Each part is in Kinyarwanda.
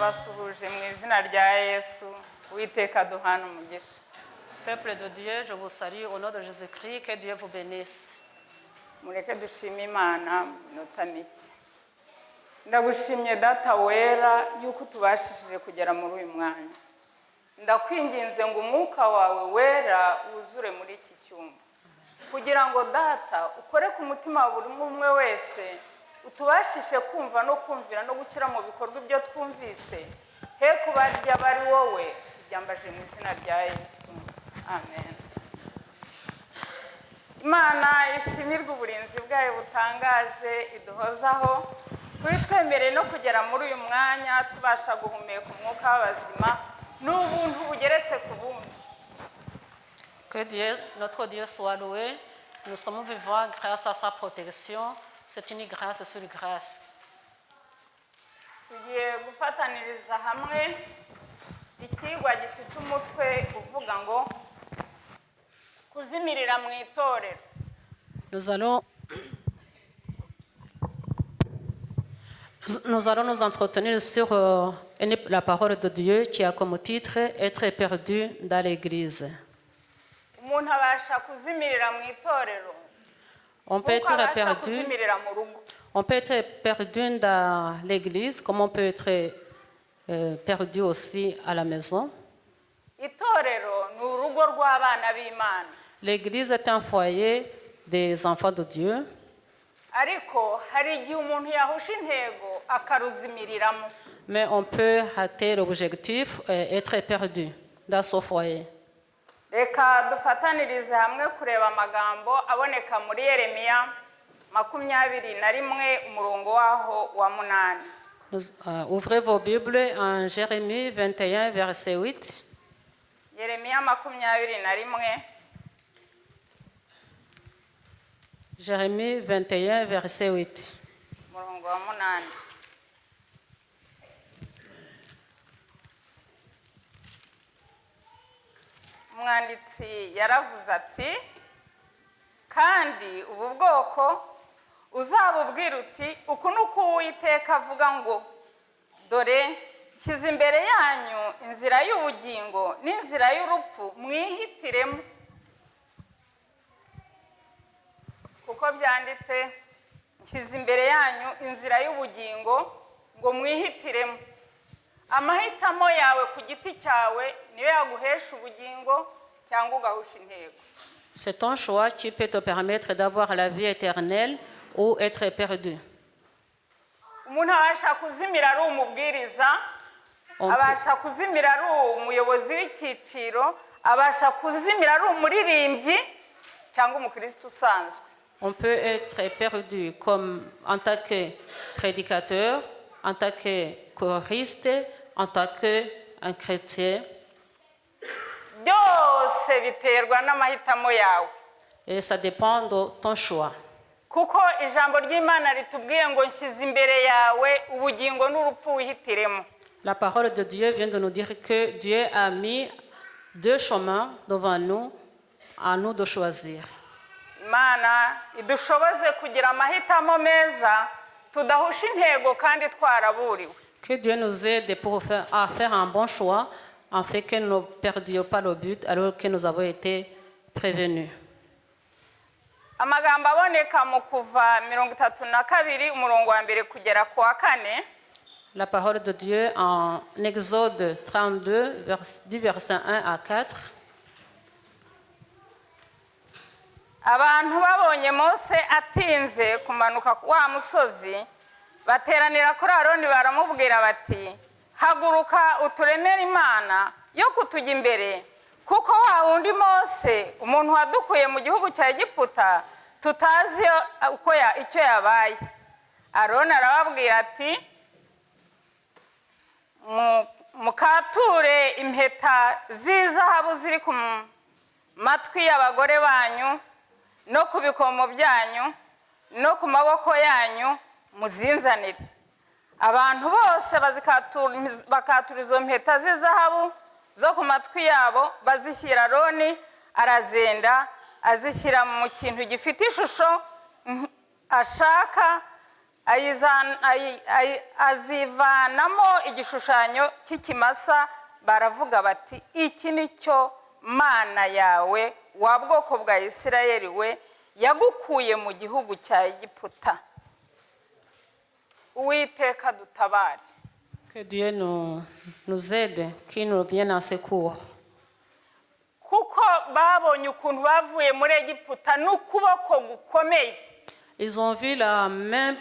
ndabasuhuje mu izina rya Yesu Uwiteka duhana umugisha. Peuple de Dieu, je vous salue au nom de Jésus-Christ, que Dieu vous bénisse. Mureke dushime Imana minota mike. Ndagushimye data wera yuko tubashishije kugera muri uyu mwanya. Ndakwinginze ngo umwuka wawe wera wuzure muri iki cyumba, kugira ngo data ukore ku mutima wa buri umwe wese, utubashishe kumva no kumvira no gushyira mu bikorwa ibyo twumvise, he kubarya bari wowe, ibyambaje mu izina rya Yesu. Amen. Imana ishimirwe uburinzi bwayo butangaje iduhozaho, twitwemere no kugera muri uyu mwanya tubasha guhumeka umwuka w'abazima n'ubuntu bugeretse ku bundi. Que Dieu, notre Dieu soit loué. Nous sommes vivants grâce à sa protection. C'est une grâce sur grâce. Tugiye gufataniriza hamwe ikigwa gifite umutwe uvuga ngo kuzimirira mu itorero. Nous allons nous entretenir sur la parole de Dieu qui a comme titre « Être perdu dans l'Église ». Umuntu abasha kuzimirira mu itorero. On peut être perdu dans l'Église, comme on peut être perdu aussi à la maison. L'Église est un foyer des enfants de Dieu. Mais on peut rater l'objectif et être perdu dans ce foyer. Reka dufatanirize hamwe kureba amagambo aboneka muri Yeremiya 21 umurongo waho wa 8. Ouvrez vos Bibles en Jérémie 21 verset 8. Yeremiya 21. Jérémie 21 verset 8. Umurongo wa 8. Umwanditsi yaravuze ati, kandi ubu bwoko uzabubwira uti uku nuko Uwiteka avuga ngo dore nshyize imbere yanyu inzira y'ubugingo n'inzira y'urupfu, mwihitiremo. Kuko byanditse nshyize imbere yanyu inzira y'ubugingo ngo mwihitiremo. Amahitamo yawe ku giti cyawe niyo yaguhesha ubugingo cyangwa ugahusha intego. C'est ton choix qui peut te permettre d'avoir la vie éternelle ou être perdu. Umuntu abasha kuzimira ari umubwiriza, abasha kuzimira ari umuyobozi w'icyiciro, abasha kuzimira ari umuririmbyi cyangwa umukristo usanzwe. On peut être perdu comme en tant que prédicateur, en tant que choriste, en tant qu'un chrétien. Byose biterwa n'amahitamo yawe. Et ça dépend de ton choix. Kuko ijambo ry'Imana ritubwiye ngo nshyize imbere yawe ubugingo n'urupfu wihitiremo. La parole de Dieu vient de nous dire que Dieu a mis deux chemins devant nous, à nous de choisir. Imana idushoboze kugira amahitamo meza tudahusha intego kandi twaraburiwe. Que Dieu nous aide à faire un bon choix, afin que nous ne perdions pas le but alors que nous avons été prévenus. Amagambo aboneka mu Kuva 32 umurongo wa mbere kugera ku wa 4. La parole de Dieu en Exode 32, du verset 1 à 4. Abantu babonye Mose atinze kumanuka wa musozi, bateranira kuri Aroni baramubwira bati, haguruka uturemere Imana yo kutujya imbere, kuko wa wundi Mose umuntu wadukuye mu gihugu cya Egiputa tutazi icyo yabaye. Aroni arababwira ati, mukature impeta z'izahabu ziri ku matwi y'abagore banyu no ku bikomo byanyu no ku maboko yanyu muzinzanire. Abantu bose bakatura izo mpeta z'izahabu zo ku matwi yabo, bazishyira Aroni, arazenda azishyira mu kintu gifite ishusho ashaka, azivanamo igishushanyo cy'ikimasa, baravuga bati iki nicyo mana yawe wa bwoko bwa Isirayeli we yagukuye mu gihugu cya Egiputa. Uwiteka dutabare. Que Dieu nous aide, qu'il nous vienne en secours. Kuko babonye ukuntu bavuye muri Egiputa n'ukuboko gukomeye. Ils ont vu la main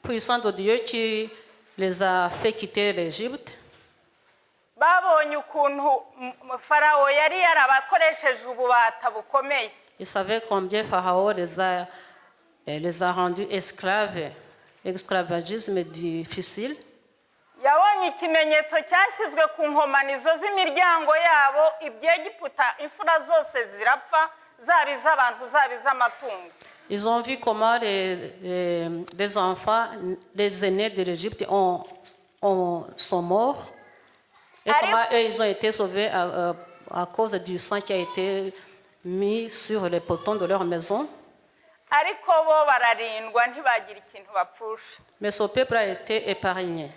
puissante de Dieu qui les a fait quitter l'Égypte. Babonye ukuntu Farao yari yarabakoresheje ububata bukomeye. Ils savaient combien Pharaon les a rendus esclaves. L'esclavagisme difficile. Yabonye ikimenyetso cyashyizwe ku nkomanizo z'imiryango yabo, iby'Egiputa imfura zose zirapfa, zaba iz'abantu zaba iz'amatungo. Ils ont vu comment les enfants, les aînés de l'Égypte sont morts. Et comment eux, ils ont été sauvés à cause du sang qui a été mis sur les potons de leur maison. Ariko bo bararindwa ntibagira ikintu bapfusha. Mais ce peuple a été épargné.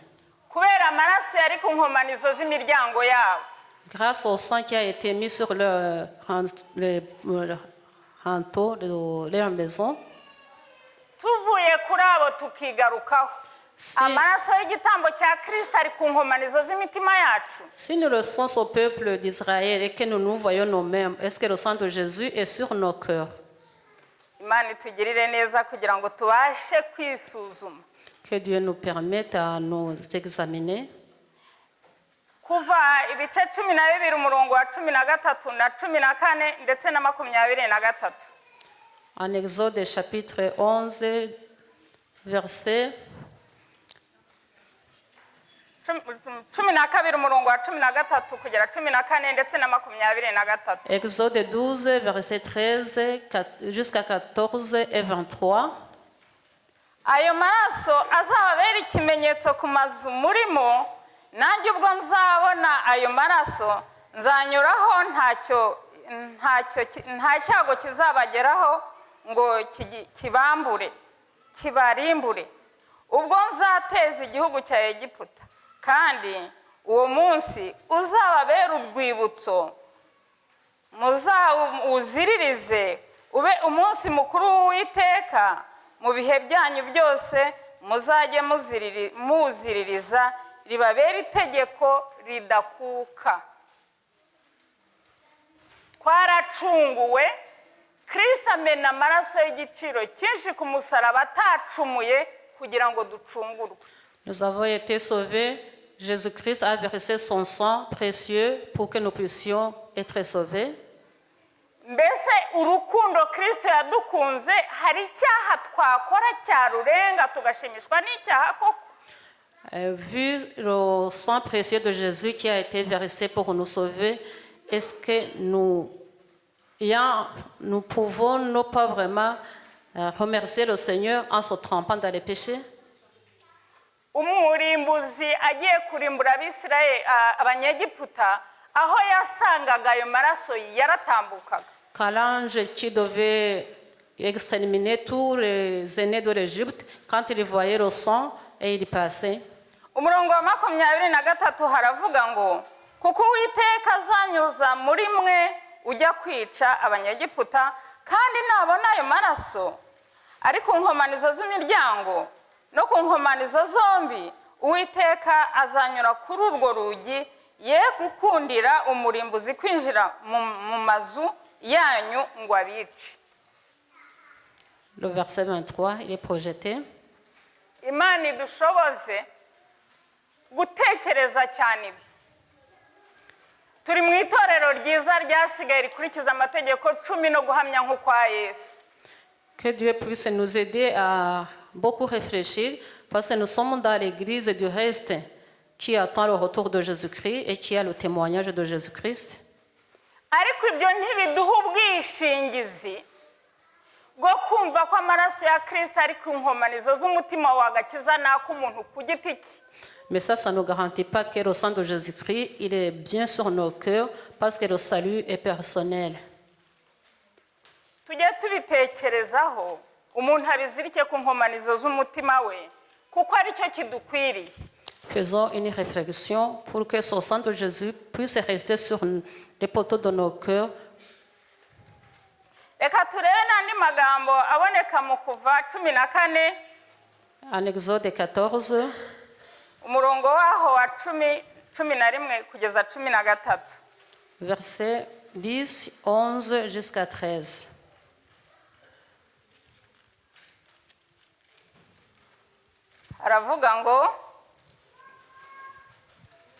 Kubera amaraso yari ku nkomanizo z'imiryango yabo. Grâce au sang qui a été mis sur leur hanteau de leur maison. Tuvuye kuri abo tukigarukaho. Amaraso y'igitambo cya Kristo ari ku nkomanizo z'imitima yacu. Si nous le sommes au peuple d'Israël et que nous voyons nous-mêmes, est-ce que le sang de Jésus est sur nos cœurs? Imana itugirire neza kugira ngo tubashe kwisuzuma. Que Dieu nous permette à nous examiner. Kuva ibice 12 umurongo wa 13 na 14 ndetse na 23. En Exode chapitre 11 verset 12 umurongo wa 13 kugera 14 ndetse na 23. Exode 12 verset 13 jusqu'à 14 et 23. Ayo maraso azabera ikimenyetso ku mazu murimo, nanjye ubwo nzabona ayo maraso nzanyuraho nta cyago kizabageraho ngo kibarimbure, ubwo nzateza igihugu cya Egiputa, kandi uwo munsi uzababera urwibutso, muzawuziririze ube umunsi mukuru w'Uwiteka. Mu bihe byanyu byose muzajye muziririza, ribabera itegeko ridakuka. Twaracunguwe, Kristo amena amaraso y'igiciro cyinshi ku musaraba atacumuye kugira ngo ducungurwe. Nous avons été sauvés. Jésus-Christ a versé son sang précieux pour que nous puissions être sauvés. Mbese urukundo Kristo yadukunze, hari icyaha twakora cyarurenga tugashimishwa n'icyaha koko? Vu le sang précieux de Jésus qui a été versé pour nous sauver, est-ce que nous pouvons ne pas vraiment remercier le Seigneur en se trompant dans les péchés? Umurimbuzi agiye kurimbura Abisirayeli Abanyegiputa, aho yasangaga ayo maraso yaratambukaga. Quand l'ange qui devait exterminer tous les aînés de l'Égypte, quand il voyait le sang et il passait. Umurongo wa 23 haravuga ngo, kuko Uwiteka azanyuza muri mwe ujya kwica Abanyegiputa, kandi nabona ayo maraso ari ku nkomanizo z'imiryango no ku nkomanizo zombi, Uwiteka azanyura kuri urwo rugi, ye gukundira umurimbuzi kwinjira mu mazu yanyu ngo abice. Le verset 23, il est projeté. Imana idushoboze gutekereza cyane ibi. Turi mu itorero ryiza ryasigaye rikurikiza amategeko 10 no guhamya nk'ukwa Yesu. Que Dieu puisse nous aider à beaucoup réfléchir, parce que nous sommes dans l'église du reste qui attend le retour de Jésus-Christ et qui a le témoignage de Jésus-Christ. Ariko ibyo ntibiduha ubwishingizi bwo kumva ko amaraso ya Kristo ari ku nkomanizo z'umutima wagakiza n'ak'umuntu ku giti cye. Mais ça ne nous garantit pas que le sang de Jésus-Christ, il est bien sur nos cœurs, parce que le salut est personnel. Tujye tubitekerezaho, umuntu abizirike ku nkomanizo z'umutima we, kuko aricyo kidukwiriye. Faisons une réflexion pour que ce sang de Jésus puisse rester sur les poteaux de nos cœurs. Reka turebe n'andi magambo aboneka mu Kuva 14 En Exode 14, umurongo waho wa 11 kugeza 13. versets 10, 11 jusqu'à 13. Aravuga ngo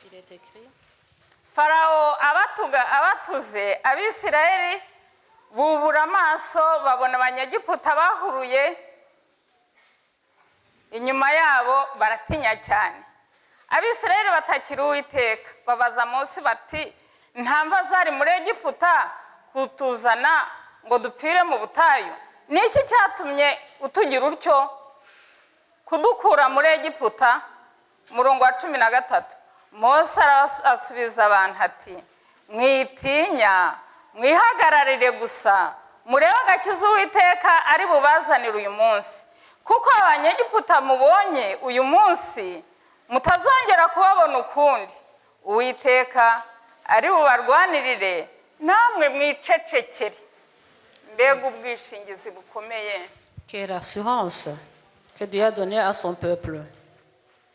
Il est écrit: Farawo abatuze Abisirayeli bubura amaso babona abanyegiputa bahuruye inyuma yabo baratinya cyane. Abisirayeli batakira Uwiteka babaza Mose bati nta mva zari muri Egiputa kutuzana ngo dupfire mu butayu, niki cyatumye utugira utyo kudukura muri Egiputa? Murongo wa 13. Mose asubiza abantu ati mwitinya mwihagararire gusa murebe agakiza Uwiteka ari bubazanire uyu munsi, kuko abanyegiputa mubonye uyu munsi mutazongera kubabona ukundi. Uwiteka ari bubarwanirire namwe mwicecekere. Mbega ubwishingizi bukomeye! Quelle assurance que Dieu a donnée à son peuple.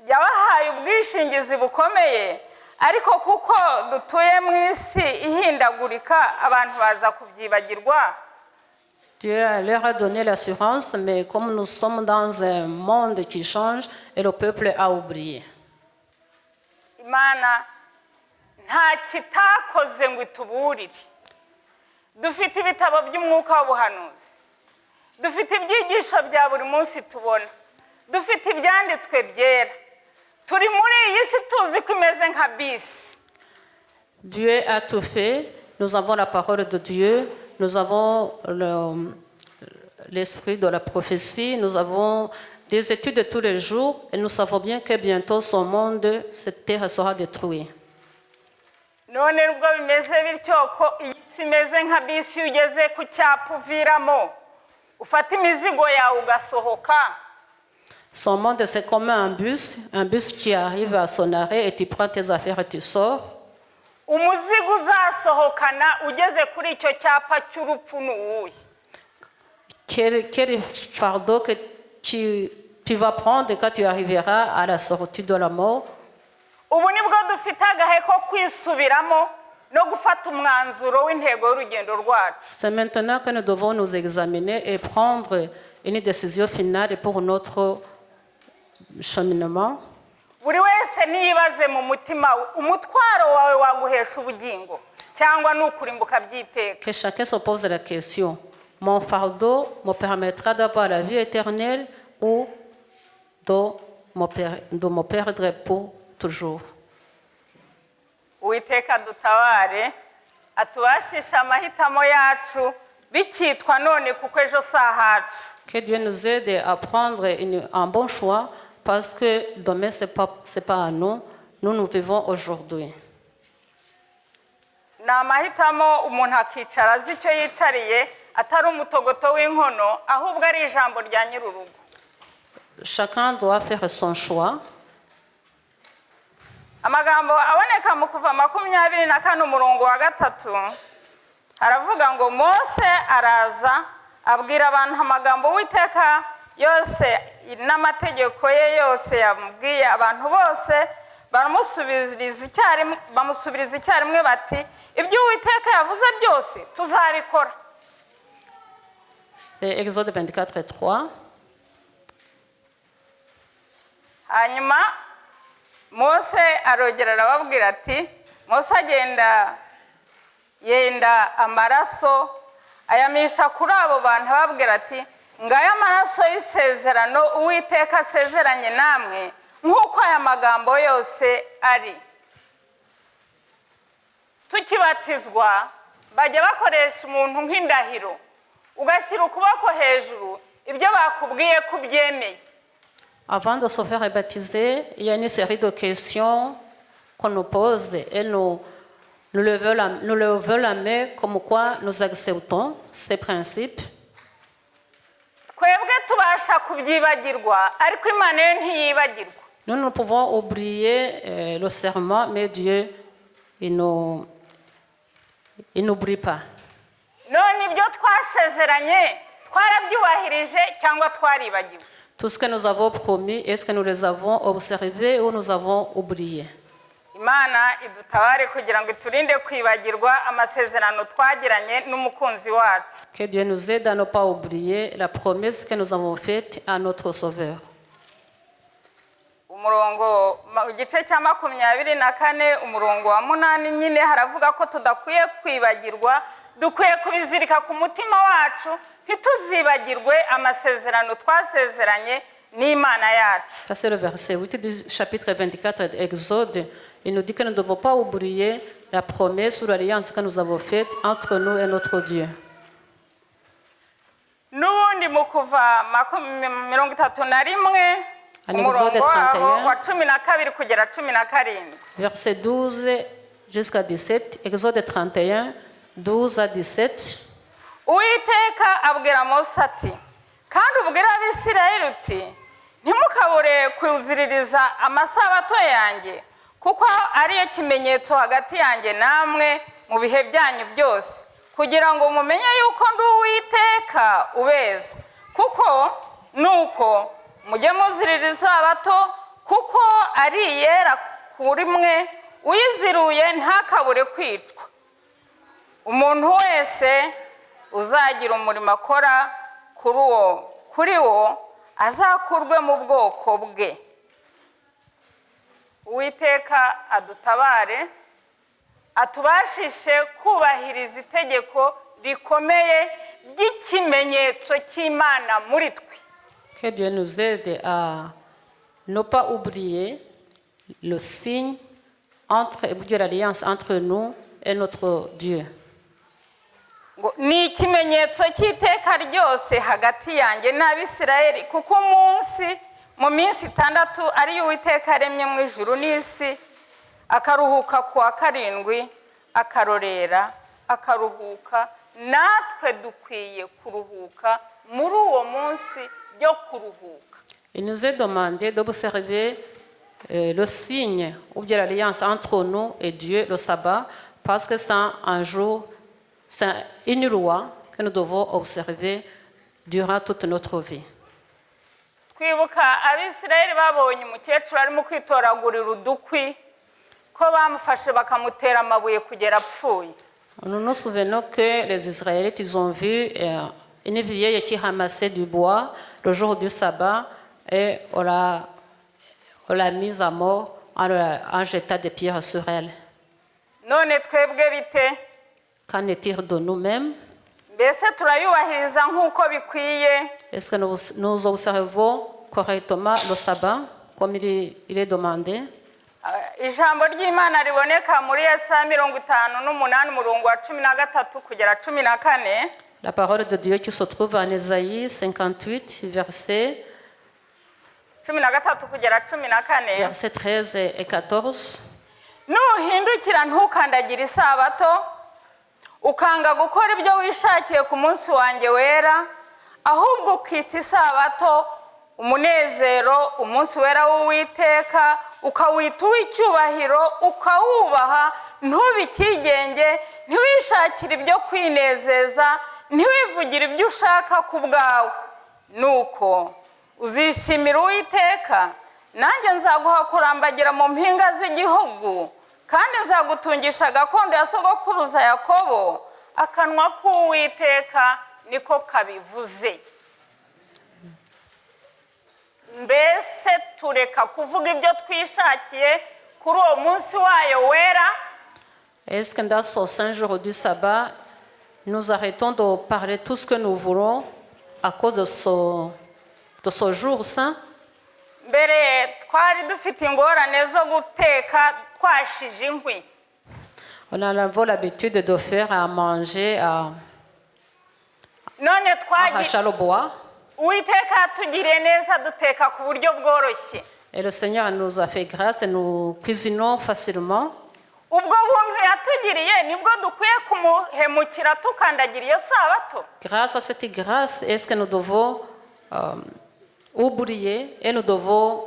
Yabahaye ubwishingizi bukomeye, ariko kuko dutuye mu isi ihindagurika abantu baza kubyibagirwa. Dieu leur a donné l'assurance, mais comme nous sommes dans un monde qui change, et le peuple a oublié. Imana nta kitakoze ngo ituburire. Dufite ibitabo by'umwuka w'ubuhanuzi, dufite ibyigisho bya buri munsi tubona, dufite ibyanditswe byera. Turi muri iyi si tuzi ko imeze nka bisi. Dieu a tout fait. Nous avons la parole de Dieu, nous avons l'esprit de la prophétie, nous avons des études de tous les jours et nous savons bien que bientôt ce monde, cette terre sera détruite. None nubwo bimeze bityo ko iyi si imeze nka bisi ugeze ku cyapa uviramo ufata imizigo yawe ugasohoka. Ce monde, c'est comme un bus qui arrive à son arrêt et tu prends tes affaires et tu sors. Umuzigo uzasohokana ugeze kuri icyo cyapa cy'urupfu n'uwuye. Quel fardeau que tu vas prendre quand tu arriveras à la sortie de la mort. Ubu nibwo dufite agahe ko kwisubiramo no gufata umwanzuro w'intego y'urugendo rwacu. C'est maintenant que nous devons nous examiner et prendre une décision finale pour notre cheminement. Buri wese niyibaze mu mutima we umutwaro wawe waguhesha ubugingo cyangwa nukurimbuka byiteka. Que chacun se pose la question: mon fardeau me permettra d'avoir la vie éternelle ou de me perdre pour toujours? Uwiteka dutabare atubashisha amahitamo yacu bikitwa none kuko ejo sahacu. Que Dieu nous aide à prendre un bon choix, parce que demain c'est pas à nous, nous vivons aujourd'hui. Na mahitamo umuntu akicara azi icyo yicariye atari umutogoto w'inkono ahubwo ari ijambo rya nyirurugo. Chacun doit faire son choix. Amagambo aboneka mu Kuva 24 umurongo wa 3 haravuga ngo Mose araza abwira abantu amagambo Uwiteka yose n'amategeko ye yose yamubwiye abantu bose bamusubiriza icyarimwe bati ibyo Uwiteka yavuze byose tuzabikora. C'est Exode 24:3. Hanyuma Mose arogera arababwira ati Mose agenda yenda amaraso ayamisha kuri abo bantu ababwira ati ngaya amaraso y'isezerano Uwiteka asezeranye namwe nk'uko aya magambo yose ari. Tukibatizwa bajya bakoresha umuntu nk'indahiro ugashyira ukuboko hejuru ibyo bakubwiye ko ubyemeye. Avant de se faire baptiser, il y a une série de questions qu'on nous pose et nous levons la main comme quoi nous acceptons ces principes. twebwe tubasha kubyibagirwa ariko imana yo ntiyibagirwa. Nous pouvons oublier le serment, mais Dieu, il n'oublie pas. none ibyo twasezeranye twarabyubahirije cyangwa twaribagiwe? Tout ce que nous avons promis, est-ce que nous les avons observés ou nous avons oublié? Imana idutabare kugira ngo iturinde kwibagirwa amasezerano twagiranye n'umukunzi wacu. Que Dieu nous aide à ne pas oublier la promesse que nous avons faite à notre Sauveur. Umurongo igice cya 24 umurongo wa 8 nyine haravuga ko tudakwiye kwibagirwa, dukwiye kubizirika ku mutima wacu, ntituzibagirwe amasezerano twasezeranye n'Imana yacu. Ça c'est le verset 8 du chapitre 24 d'Exode. Il nous dit que nous ne devons pas oublier la promesse ou l'alliance que nous avons faite entre nous et notre Dieu. N'ubundi mu kuva 31 umurongo wa 12 kugera 17. Verset 12 jusqu'à 17, Exode 31, 12 à 17. Uwiteka abwira Mose ati, kandi ubwira Abisirayeli uti, ntimukabure kwiziririza amasabato yanjye, kuko ariyo kimenyetso hagati yanjye namwe mu bihe byanyu byose, kugira ngo mumenye yuko ndi Uwiteka ubeza. Kuko nuko mujye muziririza isabato, kuko ari iyera kuri mwe, uyiziruye ntakabure kwicwa. Umuntu wese uzagira umurimo akora kuri wo azakurwe mu bwoko bwe. Uwiteka adutabare, atubashishe kubahiriza itegeko rikomeye ry'ikimenyetso cy'Imana muri twe. Que Dieu nous aide à ne pas oublier le signe de l'alliance entre nous et notre Dieu. Ni ikimenyetso cy'iteka ryose hagati yanjye n'Abisirayeli, kuko mu minsi 6 ari Uwiteka yaremye mu ijuru n'isi, akaruhuka ku wa 7 akarorera akaruhuka. Natwe dukwiye kuruhuka muri uwo munsi byo kuruhuka. Il nous est demandé d'observer le signe ou de l'alliance entre nous et Dieu, le sabbat, parce que c'est un jour, c'est une loi que nous devons observer durant toute notre vie. Twibuka Abisirayeli babonye umukecuru arimo kwitoragurira udukwi ko bamufashe bakamutera amabuye kugera apfuye. Nous nous souvenons que les Israélites, ils ont vu une vieille qui ramassait du bois le jour du sabbat et on l'a mise à mort en jetant des pierres sur elle. None twebwe bite? Qu'en est-il de nous-mêmes? Mbese turayubahiriza nk'uko bikwiye? Est-ce que nous observons correctement le sabbat comme il est demandé? Ijambo ry'Imana riboneka muri Yesaya 58 umurongo wa 13 kugera 14. La parole de Dieu qui se trouve en Ésaïe 58 verset 13 kugera 14. Verset 13 et 14. Nuhindukira ntukandagire isabato, ukanga gukora ibyo wishakiye ku munsi wanjye wera, ahubwo ukita isabato umunezero, umunsi wera w'Uwiteka, ukawita uw'icyubahiro, ukawubaha, ntubikigenge, ntiwishakire ibyo kwinezeza, ntiwivugire ibyo ushaka ku bwawe. Nuko uzishimira Uwiteka, nanjye nzaguha kurambagira mu mpinga z'igihugu, kandi nzagutungisha gakondo ya sogokuruza Yakobo. Akanwa k'Uwiteka niko kabivuze. Mbese tureka kuvuga ibyo twishakiye kuri uwo munsi wayo wera? Est-ce que dans ce saint jour du sabbat, nous arrêtons de parler tout ce que nous voulons à cause de ce jour saint? Mbere twari dufite ingorane zo guteka twashije inkwi. On a l'habitude de faire à manger à arracher le bois. Uwiteka atugiriye neza duteka ku buryo bworoshye. Et le Seigneur nous a fait grâce et nous cuisinons facilement. Ubwo buntu yatugiriye nibwo dukwiye kumuhemukira tukandagira iyo sabato. Grâce à cette grâce, est-ce que nous devons oublier et nous devons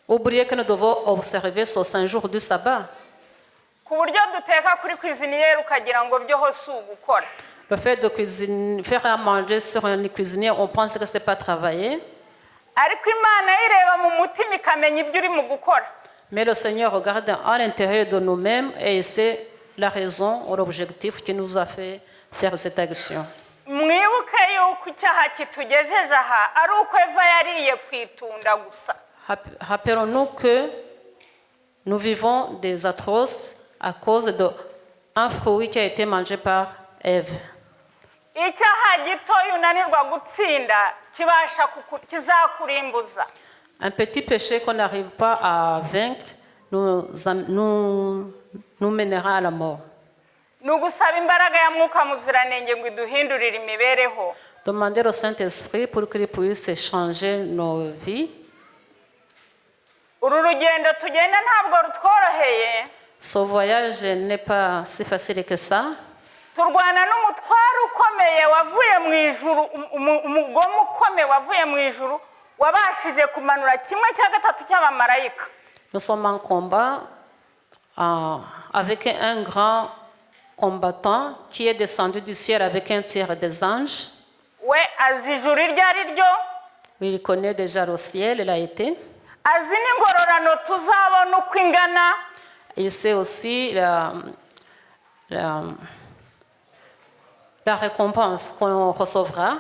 oublier que nous devons observer ce 5 jours du sabbat. ku buryo duteka kuri cuisinier ukagira ngo byo si ugukora. Le fait de faire à manger sur une cuisinière, on pense que ce n'est pas travailler. ariko Imana ireba mu mutima ikamenya ibyo uri mu gukora. Mais le Seigneur regarde à l'intérieur de nous-mêmes et c'est la raison ou l'objectif qui nous a fait faire cette action. mwibuke yuko icyaha kitugejeje aha ari uko Eva yariye kwitunda gusa. Rappelons-nous que nous vivons des atroces à cause d'un fruit qui a été mangé par Ève. icyaha gitoya unanirwa gutsinda kizakurimbuza. Un petit péché qu'on n'arrive pas à vaincre nous mènera à la mort. ni ugusaba imbaraga ya Mwuka Muziranenge ngo iduhindurire imibereho. Demander au Saint-Esprit pour qu'il puisse changer nos vies. uru rugendo tugenda ntabwo rutworoheye. Ce voyage n'est pas si facile que ça. turwana n'umutwaro ukomeye wavuye mu ijuru, umugome ukomeye wavuye mu ijuru wabashije kumanura 1/3 cy'abamarayika. Nous sommes en combat avec un grand combattant qui est descendu du ciel avec un tiers des anges. we azi ijuru iryo ari ryo. Il connaît déjà le ciel, il a été. azi n'ingororano tuzabona uko ingana. Il sait aussi la récompense qu'on recevra.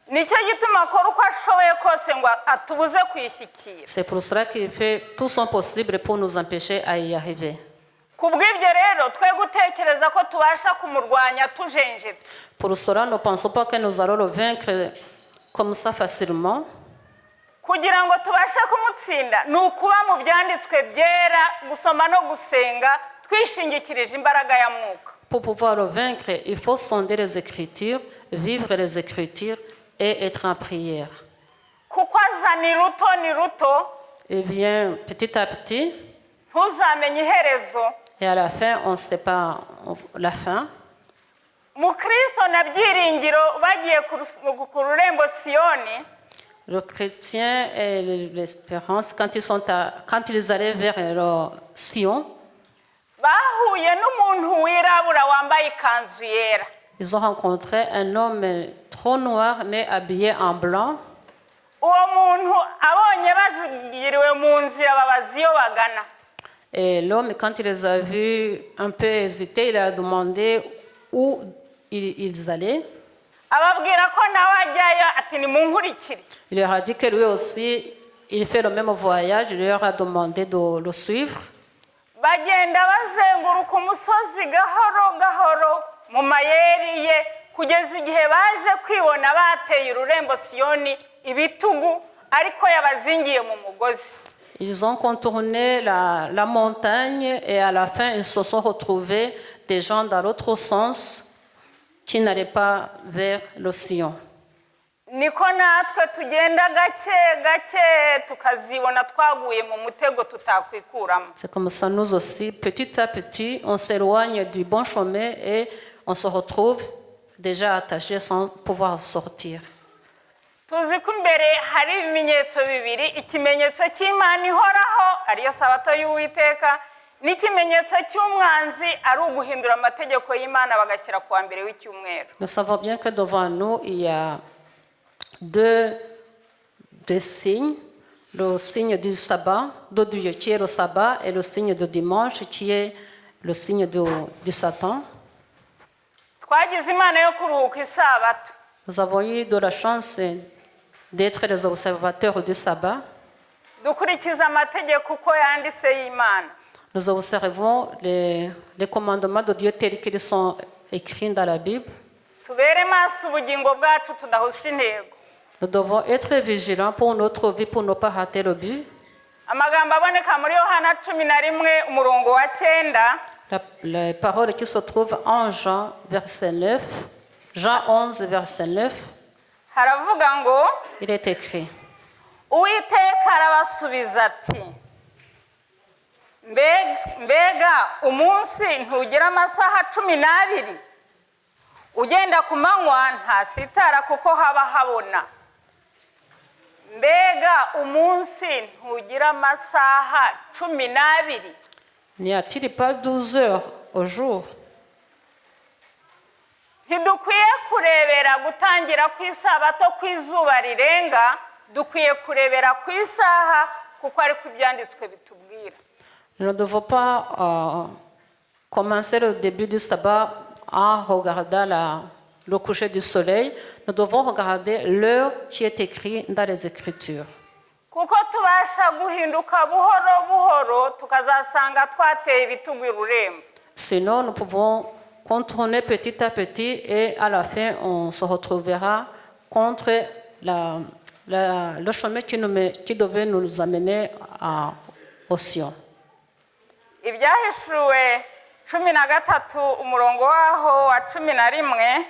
nicyo gituma akora uko ashoboye kose ngo atubuze kwishyikira. C'est pour cela qu'il fait tout son possible pour nous empêcher à y arriver. ku bw'ibyo rero twe gutekereza ko tubasha kumurwanya tujenjetse. Pour cela, ne pensons pas que nous allons le vaincre comme ça facilement. kugira ngo tubashe kumutsinda ni ukuba mu byanditswe byera, gusoma no gusenga twishingikirije imbaraga ya Mwuka. Pour pouvoir le vaincre, il faut sonder les Écritures, vivre les Écritures et être en prière. kuko aza ni ruto Il vient petit à petit ntuzamenye iherezo. et à la fin, on ne sait pas la fin. mu Kristo na byiringiro bagiye ku rurembo Siyoni. Le chrétien et l'espérance, quand ils allaient vers le Sion, bahuye n'umuntu wirabura wambaye ikanzu yera. ils ont rencontré un homme trop noir mais habillé en blanc. uwo muntu abonye bajugiriwe mu nzira babaza iyo bagana. Et l'homme, quand il les a vus un peu hésiter, il a demandé où ils allaient. ababwira ko nawe ajyayo ati nimunkurikire. Il leur a dit que lui aussi, il fait le même voyage. Il leur a demandé de le suivre. bagenda bazenguruka umusozi gahoro gahoro mu mayeri ye kugeza igihe baje kwibona bateye ururembo Siyoni ibitugu ariko yabazingiye mu mugozi. Ils ont contourné la montagne et à la fin, ils se sont retrouvés des gens dans l'autre sens qui n'allaient pas vers le Sion. niko natwe tugenda gake gake tukazibona twaguye mu mutego tutakwikuramo. C'est comme ça, nous aussi, petit à petit, on s'éloigne du bon chemin et on se retrouve déjà attachés sans pouvoir sortir. tuzi ko imbere hari ibimenyetso bibiri, ikimenyetso cy'Imana ihoraho ariyo sabato y'Uwiteka, n'ikimenyetso cy'umwanzi ari uguhindura amategeko y'Imana bagashyira ku wa mbere w'icyumweru. Nous savons bien que devant nous, il y a deux signes, le signe du sabbat, qui est le sabbat, et le signe de dimanche, qui est le signe du Satan. twagize Imana yo kuruhuka isabato. Nous avons eu de la chance d'être les observateurs du sabbat. dukurikiza amategeko uko yanditse y'Imana. Nous observons les commandements de Dieu tels qu'ils sont écrits dans la Bible. tubere maso ubugingo bwacu tudahusha intego. Nous devons être vigilants pour notre vie, pour ne pas rater le but. amagambo aboneka muri Yohana 11 umurongo wa 9. Les paroles qui se trouvent en Jean, verset 9, Jean 11, verset 9, haravuga ngo il est écrit: Uwiteka arabasubiza ati mbega umunsi ntugira amasaha 12, ugenda ku manywa ntasitara kuko haba habona. Mbega umunsi ntugira amasaha 12? N'y a-t-il pas 12 heures au jour? Ntidukwiye kurebera gutangira kw'isabato kw'izuba rirenga, dukwiye kurebera ku isaha kuko ariko ibyanditswe bitubwira. Nous ne devons pas commencer le début du sabbat en regardant le coucher du soleil. Nous devons regarder l'heure qui est écrite dans les Écritures. Kuko tubasha guhinduka buhoro buhoro tukazasanga twateye ibitugu irurembo. Sinon, nous pouvons contourner petit à petit et à la fin, on se retrouvera contre le chemin qui devait nous amener au Sion. Ibyahishuwe 13 umurongo waho wa 11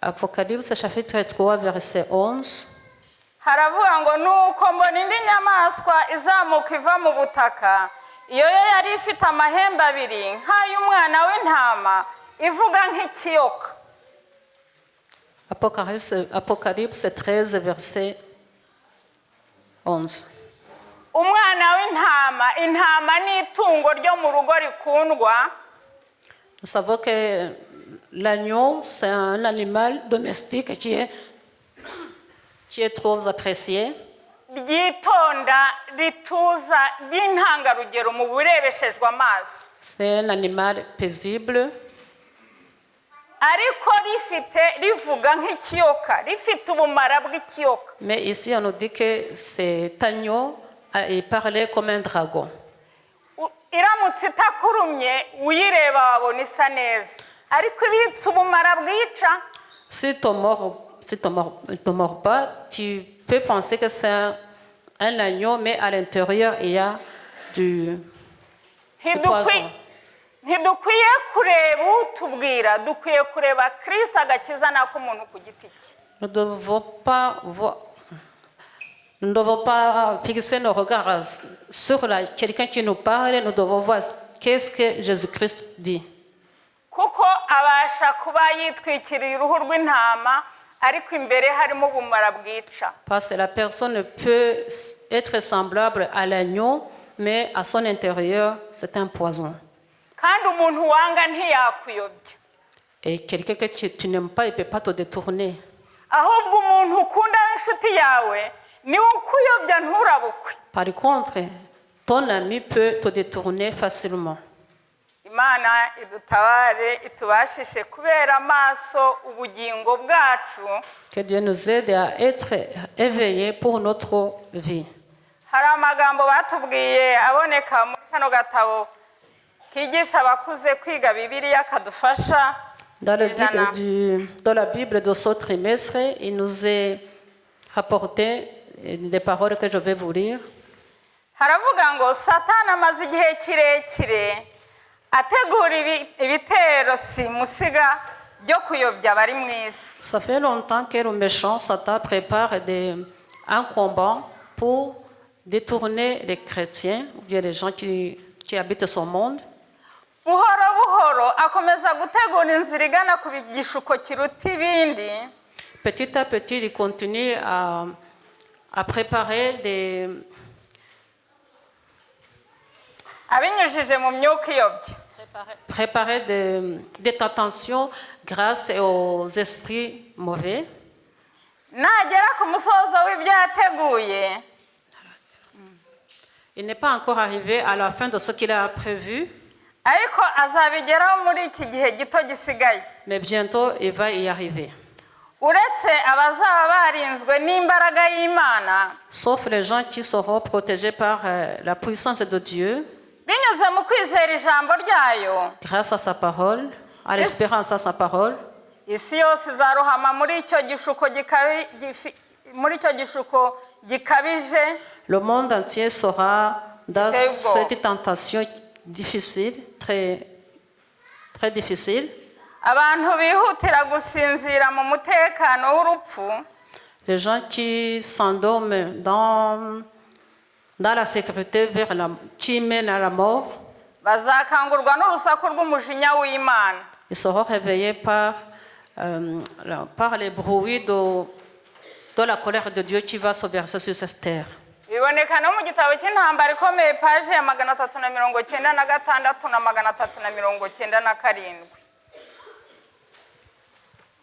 Apocalypse chapitre 3 verset 11. haravuga ngo nuko mbona indi nyamaswa izamuka iva mu butaka, iyo yo yari ifite amahembe abiri nk'ay'umwana w'intama, ivuga nk'ikiyoka. Apocalypse 13 verset 11. Umwana w'intama, intama ni itungo ryo mu rugo rikundwa. Nous savons que l'agneau, c'est un animal domestique qui est trop apprécié. Ryitonda, rituza, ry'intangarugero mu burebeshejwe amaso. C'est un animal paisible. Ariko rivuga nk'ikiyoka, rifite ubumara bw'ikiyoka. Mais ici, on nous dit que cet agneau il parlait comme un dragon. Iramutse itakurumye uyireba wabona isa neza, ariko ibitse ubumara bwica. Si tu ne mords pas, tu peux penser que c'est un agneau, mais à l'intérieur, il y a du poison. Ntidukwiye kureba utubwira, dukwiye kureba Kristo agakiza nako umuntu ku giti cye. Nous ne devons pas fixer nos regards sur quelqu'un qui nous parle, nous devons voir qu'est-ce que Jésus-Christ dit. Kuko abasha kuba yitwikiriye uruhu rw'intama, ariko imbere harimo ubumara bwica. Parce que la personne peut être semblable à l'agneau, mais à son intérieur, c'est un poison. Kandi umuntu wanga ntiyakuyobya. Et quelqu'un que tu n'aimes pas, il ne peut pas te détourner. Ahubwo umuntu ukunda inshuti yawe niwe ukuyobya nturabukwe. Par contre, ton ami peut te détourner facilement. Imana idutabare itubashishe kubera amaso ubugingo bwacu. Que Dieu nous aide à être éveillés pour notre vie. Hari amagambo batubwiye aboneka mu kano gatabo kigisha abakuze kwiga Bibiliya kadufasha. Dans la Bible de ce trimestre, il nous est rapporté des paroles que je vais vous lire. Haravuga ngo Satani amaze igihe kirekire ategura ibitero simusiga byo kuyobya bari mu isi. Ça fait longtemps que le méchant Satan prépare un combat pour détourner les chrétiens ou bien les gens qui habitent ce monde. Buhoro buhoro akomeza gutegura inzira igana ku gishuko kiruta ibindi. Petit à petit, il continue à préparer abinyujije mu myuka iyobya. Préparer des tentations grâce aux esprits mauvais. Nagera ku musozo w'ibyo yateguye, Il n'est pas encore arrivé à la fin de ce qu'il a prévu, ariko azabigeraho muri iki gihe gito gisigaye. mais bientôt il va y arriver. Uretse abazaba barinzwe n'imbaraga y'Imana, Sauf les gens qui seront protégés par la puissance de Dieu, binyuze mu kwizera ijambo ryayo, grâce à sa parole, à l'espérance à sa parole. isi yose izarohama muri icyo gishuko gikabije. Le monde entier sera dans cette tentation difficile, très, très difficile. Abantu bihutira gusinzira mu mutekano w'urupfu, Les gens qui s'endorment dans la sécurité qui mène à la mort, bazakangurwa n'urusaku rw'umujinya w'Imana. ils seront réveillés par par les bruits de la colère de Dieu qui va se verser sur cette terre. biboneka no mu gitabo cy'intambara ikomeye paje ya 396 na 397.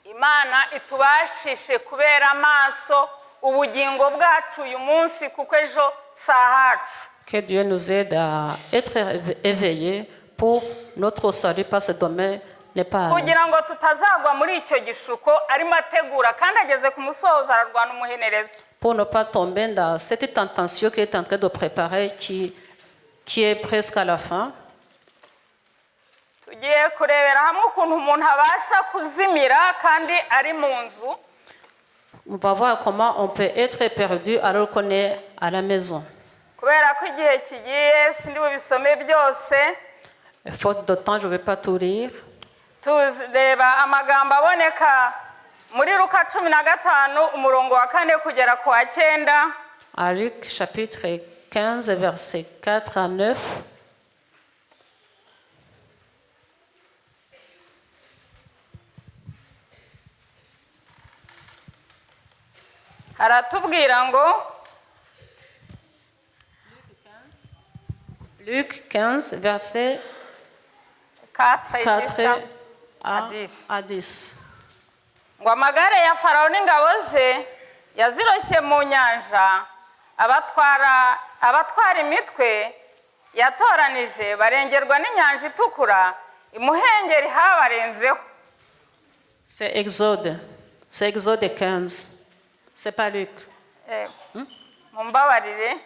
Imana itubashishe kubera amaso ubugingo bwacu uyu munsi kuko ejo sahacu. Que Dieu nous aide à être éveillés pour notre salut, parce que demain n'est pas. Kugira ngo tutazagwa muri icyo gishuko arimo ategura kandi ageze ku musozo ararwana umuhenerezo. Pour ne pas tomber dans cette tentation qui est en train de préparer, qui est presque à la fin. Tugiye kurebera hamwe ukuntu umuntu abasha kuzimira kandi ari mu nzu. On va voir comment on peut être perdu alors qu'on est à la maison. Kubera ko igihe kigiye sindi bubisome byose. Faute de temps, je ne vais pas tout lire. Tureba amagambo aboneka muri Luka 15 umurongo wa 4 kugera ku wa 9. À Luc chapitre 15 versets 4 à 9. Haratubwira ngo Luc 15 verset 4 à 10. Ngo amagare ya Farawo n'ingabo ze yaziroshye mu nyanja, abatwara imitwe yatoranije barengerwa n'inyanja itukura, imuhengeri habarenzeho. C'est Exode 15. C'est pas Luc. Mumbabarire.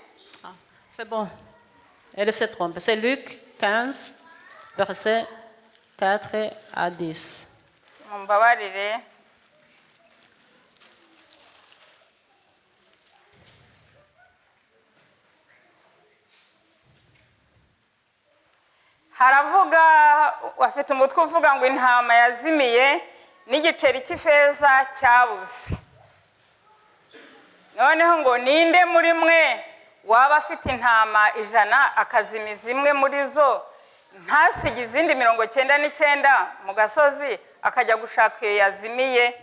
C'est bon. Elle se trompe. C'est Luc 15, versets 4 à 10. Mumbabarire. Haravuga wafite umutwe uvuga ngo intama yazimiye n'igiceri cy'ifeza cyabuze. Noneho ngo ninde muri mwe waba afite intama 100 akazimiza imwe muri zo, ntasige izindi 99 mu gasozi akajya gushaka iyo yazimiye?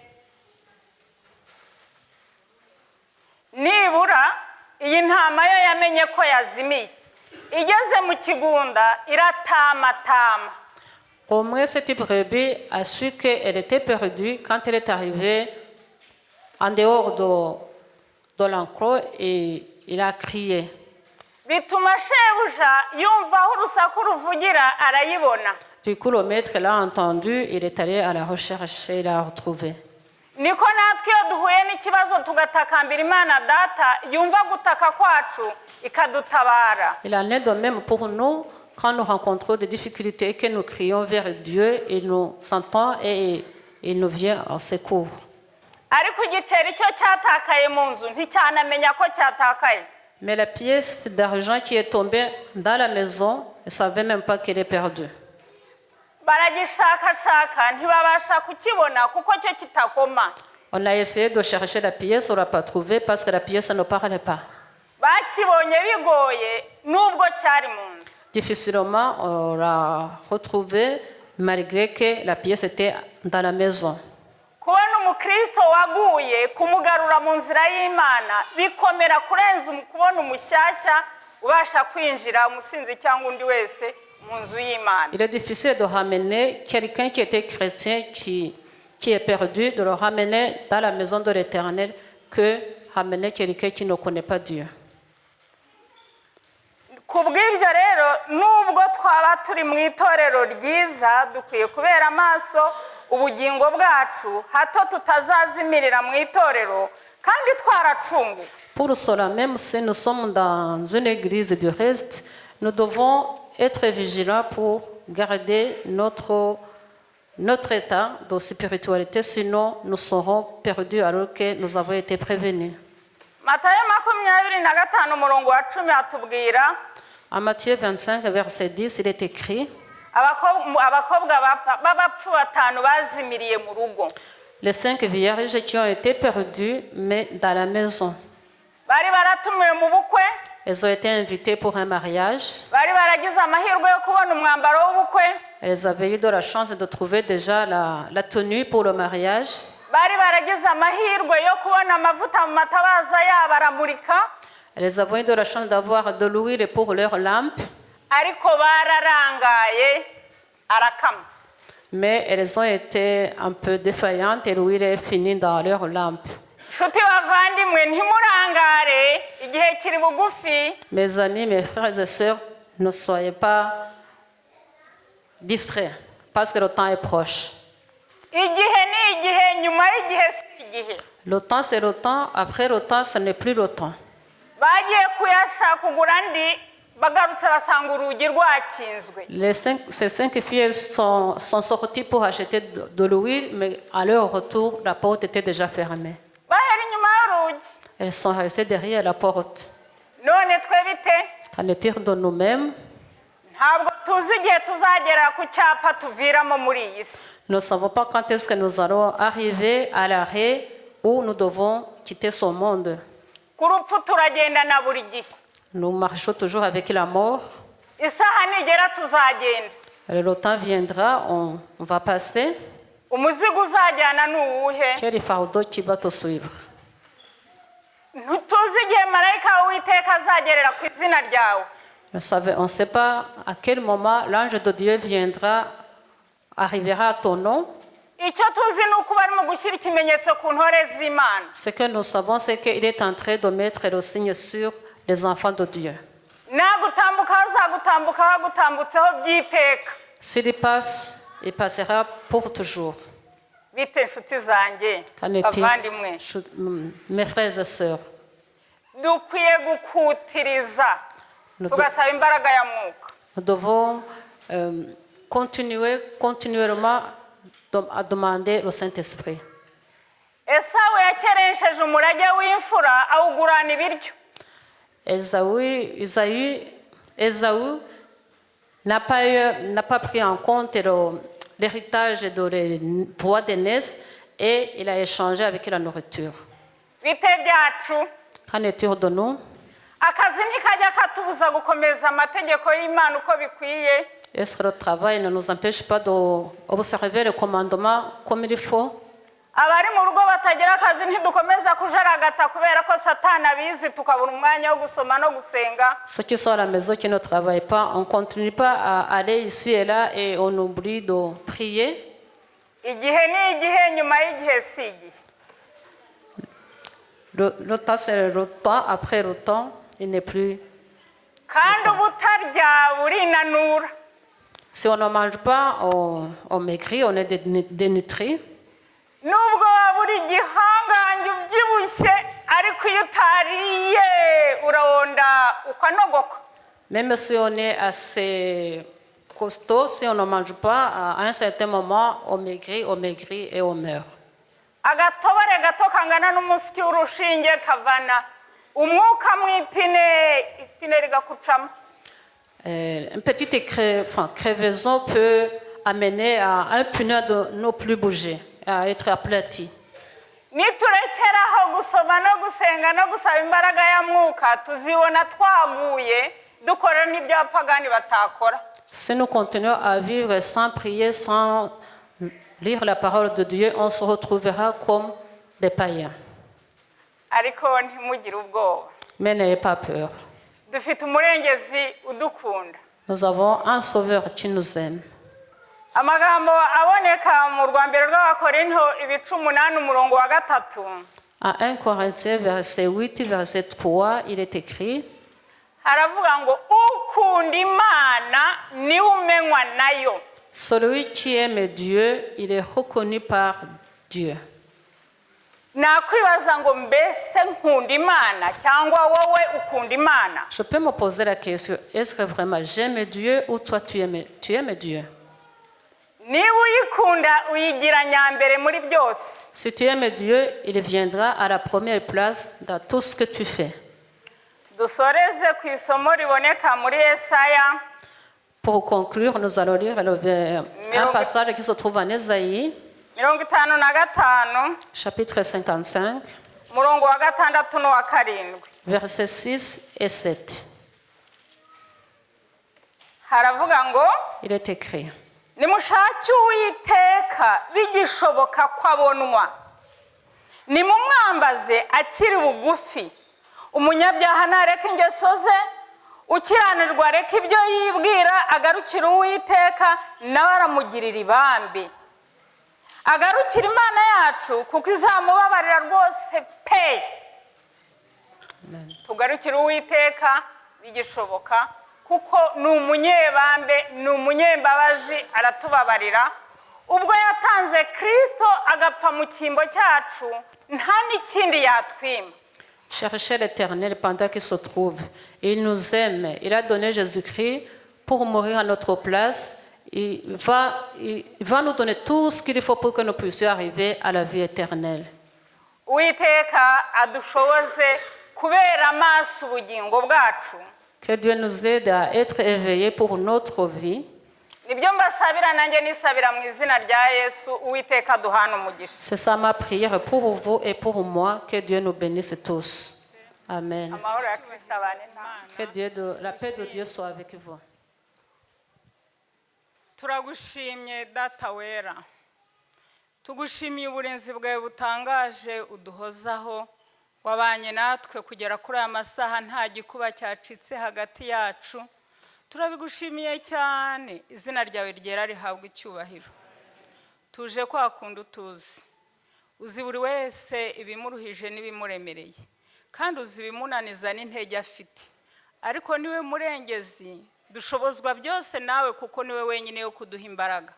Nibura iyi ntama yo yamenye ko yazimiye, igeze mu kigunda iratamatama. Au moins, cette brebis a su qu'elle était perdue quand elle est arrivée en dehors de l'enclos et il a crié. Bituma shebuja yumva aho urusaku ruvugira arayibona. Du coup, le maître l'a entendu, il est allé à la recherche et il l'a retrouvée. Niko natwe iyo duhuye n'ikibazo tugatakambira Imana Data yumva gutaka kwacu ikadutabara. Il en est de même pour nous quand nous rencontrons des difficultés et que nous crions vers Dieu, il nous entend et il nous vient en secours. Ariko igiceri cyo cyatakaye mu nzu nticyanamenya ko cyatakaye. Mais la pièce d'argent qui est tombée dans la maison, elle ne savait même pas qu'elle est perdue. Baragishakashaka ntibabasha kukibona kuko cyo kitakoma. On a essayé de chercher la pièce, on ne l'a pas trouvée parce que la pièce ne parlait pas. Bakibonye bigoye nubwo cyari mu nzu. Difficilement, on l'a retrouvée malgré que la pièce était dans la maison. Kubona umukristo waguye kumugarura mu nzira y'Imana bikomera kurenza kubona umushyashya ubasha kwinjira umusinzi cyangwa undi wese mu nzu y'Imana. Il est difficile de ramener quelqu'un qui était chrétien, qui est perdu, de le ramener dans la maison de l'Éternel, que ramener quelqu'un qui ne connaît pas Dieu. Kubw'ibyo rero nubwo twaba turi mu itorero ryiza dukwiye kubera amaso ubugingo bwacu hato tutazazimirira mu itorero kandi twaracunguwe. Pour cela, même si nous sommes dans une église du reste, nous devons être vigilants pour garder notre état de spiritualité, sinon nous serons perdus alors que nous avons été prévenus. Matayo 25 umurongo wa 10 atubwira. En Matthieu 25, verset 10, il est écrit: les 5 vierges qui ont été perdues, mais dans la maison. Elles ont été invitées pour un mariage. baragize amahirwe yo kubona umwambaro w'ubukwe. Elles avaient eu de la chance de trouver déjà la tenue pour le mariage. Bari baragize amahirwe yo kubona amavuta mu matabaza yabo aramurika. Elles avaient eu de la chance d'avoir de l'huile pour leur lampe. Ariko bararangaye arakama. Mais elles ont été un peu défaillantes et l'huile est finie dans leur lampe. Nshuti bavandimwe ntimurangare igihe kiri bugufi. Mes amis, mes frères et sœurs, ne soyez pas distraits parce que le temps est proche. Igihe ni igihe, nyuma y'igihe si igihe. Le temps c'est le temps, après le temps ce n'est plus le temps. Bagiye kuyashaka kugura andi bagarutse basanga urugi rwakinzwe. Ces 5 filles sont sorties pour acheter de l'huile, mais à leur retour, la porte était déjà fermée. Bahera inyuma y'urugi. Elles sont restées derrière la porte. None twe bite? Qu'en est-il de nous-mêmes? Ntabwo tuzi igihe tuzagera ku cyapa tuviramo muri iyi si. Nous ne savons pas quand est-ce que nous allons arriver à l'arrêt où nous devons quitter ce monde. Ku rupfu turagendana buri gihe. Nous marchons toujours avec la mort. Isaha nigera tuzagenda. Le temps viendra, on va passer. Umuzigo uzajyana ni uwuhe? Quel fardeau qui va te suivre? Ntutuzi igihe marayika w'Uwiteka azagerera ku izina ryawe. On ne sait pas à quel moment l'ange de Dieu viendra, arrivera à ton nom. Icyo tuzi ni uko barimo gushyira ikimenyetso ku ntore z'Imana. Ce que nous savons, c'est qu'il est en train de mettre le signe sur les enfants de Dieu. Nagutambuka azagutambuka bagutambutseho by'iteka. S'il passe, il passera pour toujours. Bite nshuti zanjye, Qu'en est-il, bavandimwe? mes frères et sœurs? Dukwiye gukutiriza tugasaba imbaraga ya Mwuka. Nous devons continuellement à demander au Saint-Esprit. Esawu yakeresheje umurage w'imfura awugurana ibiryo. Ésaü n'a pas pris en compte l'héritage de droit d'aînesse et il a échangé avec la nourriture. Bite byacu? Qu'en est-il de nous? Akazi ntikajya katubuza gukomeza amategeko y'Imana uko bikwiye. Est-ce que le travail ne nous empêche pas d'observer le commandement comme il faut? Abari mu rugo batagira akazi ntidukomeza kujaragata kubera ko Satani abizi tukabura umwanya wo gusoma no gusenga. Ceux qui sont à la maison qui ne travaillent pas, on ne continue pas à aller ici et là et on oublie de prier. Igihe ni igihe, nyuma y'igihe si igihe. Le temps c'est le temps, après le temps, il n'est plus. Kandi ubutarya burinanura. Si on ne mange pas, on maigrit, on est dénutri. Nubwo waba uri igihangange ubyibushye ariko iyo utariye urawonda ukanogoka. Même si on est assez costaud, si on ne mange pas, à un certain moment, on maigrit et on meurt. Agatobore gato kangana n'umusyi w'urushinge kavana umwuka mu ipine rigakucamo. Une petite crevaison peut amener à un pneu de ne plus bouger, à être aplati. Niturekeraho gusoma no gusenga no gusaba imbaraga ya Mwuka tuzibona twaguye dukora n'ibyo abapagani batakora. Si nous continuons à vivre sans prier, sans lire la parole de Dieu, on se retrouvera comme des païens. Ariko ntimugire ubwoba. Mais n'ayez pas peur. Dufite umurengezi udukunda. Nous avons un sauveur qui nous aime. Amagambo aboneka mu Rwambere rw'Abakorinto 8:3. À 1 Corinthiens, verset 8, verset 3, il est écrit: haravuga ngo ukunda Imana ni umenywa nayo. Celui qui aime Dieu, il est reconnu par Dieu. Nakwibaza ngo mbese nkunda Imana cyangwa wowe ukunda Imana? Je peux me poser la question, est-ce que vraiment j'aime Dieu ou toi tu aimes Dieu? Niba uyikunda uyigira nyambere muri byose. Si tu aimes Dieu, il viendra à la première place dans tout ce que tu fais. Dusoreze ku isomo riboneka muri Yesaya. Pour conclure, nous allons lire un passage qui se trouve en Ésaïe, 55, chapitre 55, murongo wa 6 n'uwa 7. versets 6 et 7. haravuga ngo il est écrit, nimushake Uwiteka bigishoboka ko abonwa, nimumwambaze akiri bugufi, umunyabyaha nareka ingeso ze, ukiranirwa areka ibyo yibwira, agarukira Uwiteka nawe aramugirira ibambe. Agarukira Imana yacu kuko izamubabarira rwose pe. Tugarukira Uwiteka bigishoboka kuko ni umunyebambe, ni umunyembabazi, aratubabarira. Ubwo yatanze Kristo agapfa mu cyimbo cyacu, nta n'ikindi yatwima. cherchez l'Éternel pendant qu'il se trouve. Il nous aime. Il a donné Jésus-Christ pour mourir à notre place. Il va nous donner tout ce qu'il faut pour que nous puissions arriver à la vie éternelle. Uwiteka adushoboze kubera amaso ubugingo bwacu. Que Dieu nous aide à être éveillés pour notre vie. Nibyo mbasabira nanjye nisabira mu izina rya Yesu, Uwiteka duhana umugisha. C'est ça ma prière pour vous et pour moi. Que Dieu nous bénisse tous. Amen. Amahoro ya Kristo abane namwe. Que la paix de Dieu soit avec vous. Turagushimye data wera, tugushimiye uburinzi bwawe butangaje uduhozaho, wabanye natwe kugera kuri aya masaha nta gikuba cyacitse hagati yacu. Turabigushimiye cyane, izina ryawe ryera rihabwa icyubahiro. Tuje kwakunda utuzi, uzi buri wese ibimuruhije n'ibimuremereye, kandi uzi ibimunaniza n'intege afite, ariko niwe murengezi, dushobozwa byose nawe kuko niwe wenyine yo kuduha imbaraga.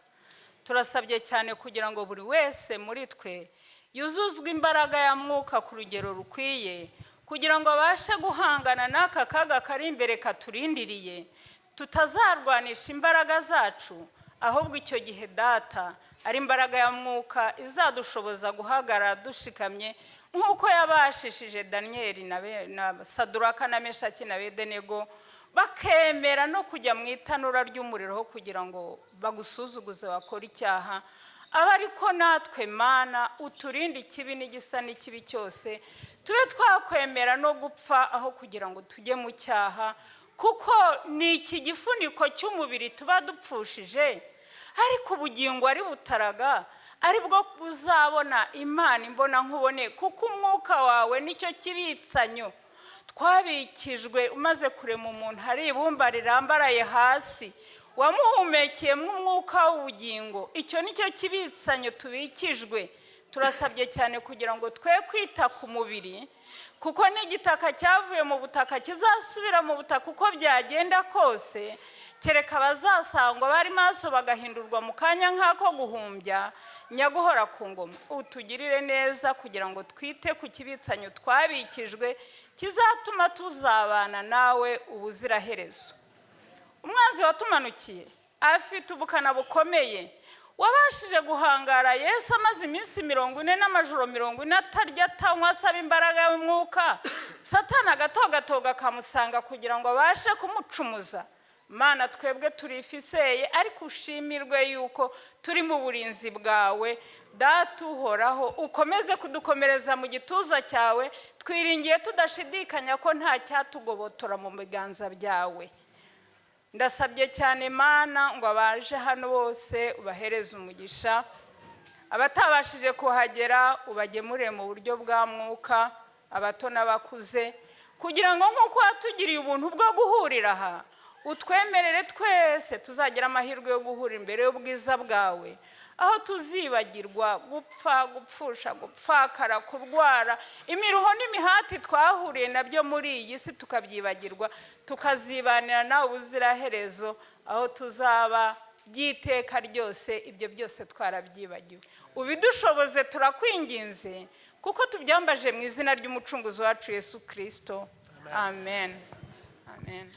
Turasabye cyane kugira ngo buri wese muri twe yuzuzwe imbaraga ya mwuka ku rugero rukwiye, kugira ngo abashe guhangana n'aka kaga kari imbere katurindiriye, tutazarwanisha imbaraga zacu, ahubwo icyo gihe data ari imbaraga ya mwuka izadushoboza guhagarara dushikamye nk'uko yabashishije Danieli na Saduraka na Meshaki na Abedenego, bakemera no kujya mu itanura ry'umuriro kugira ngo bagusuzuguze bakora icyaha. Aba ariko natwe Mana uturinde ikibi n'igisa n'ikibi cyose, tube twakwemera no gupfa aho kugira ngo tujye mu cyaha, kuko ni iki gifuniko cy'umubiri tuba dupfushije, ariko ubugingo ari butaraga ari bwo buzabona Imana imbona nkubone, kuko umwuka wawe nicyo kibitsanyo twabikijwe. Umaze kurema umuntu hari ibumba rirambaraye hasi, wamuhumekeyemo umwuka w'ubugingo, icyo nicyo kibitsanyo tubikijwe. Turasabye cyane kugira ngo twe kwita ku mubiri, kuko n'igitaka cyavuye mu butaka kizasubira mu butaka uko byagenda kose, kereka abazasangwa bari maso bagahindurwa mu kanya nk'ako guhumbya nyaguhora ku ngoma. Utugirire neza kugira ngo twite ku kibitsanyo twabikijwe, kizatuma tuzabana nawe ubuziraherezo. Umwanzi watumanukiye afite ubukana bukomeye, wabashije guhangara Yesu amaze iminsi 40 n'amajoro 40 atarya atanywa, asaba imbaraga y'umwuka. Satani agatoga kamusanga kugira ngo abashe kumucumuza. Mana twebwe turifiseye, ariko ushimirwe yuko turi mu burinzi bwawe. Data uhoraho, ukomeze kudukomereza mu gituza cyawe, twiringiye tudashidikanya ko nta cyatugobotora mu biganza byawe. Ndasabye cyane Mana ngo abaje hano bose ubahereze umugisha, abatabashije kuhagera ubagemurire mu buryo bwa mwuka, abato n'abakuze, kugira ngo nk'uko watugiriye ubuntu bwo guhurira aha, utwemerere twese tuzagira amahirwe yo guhura imbere y'ubwiza bwawe, aho tuzibagirwa gupfa, gupfusha, gupfakara, kurwara, imiruho n'imihati twahuriye nabyo muri iyi si tukabyibagirwa, tukazibanira nawe ubuziraherezo, aho tuzaba by'iteka ryose. Ibyo byose twarabyibagiwe, ubidushoboze turakwinginze, kuko tubyambaje mu izina ry'umucunguzi wacu Yesu Kristo. Amen. Amen.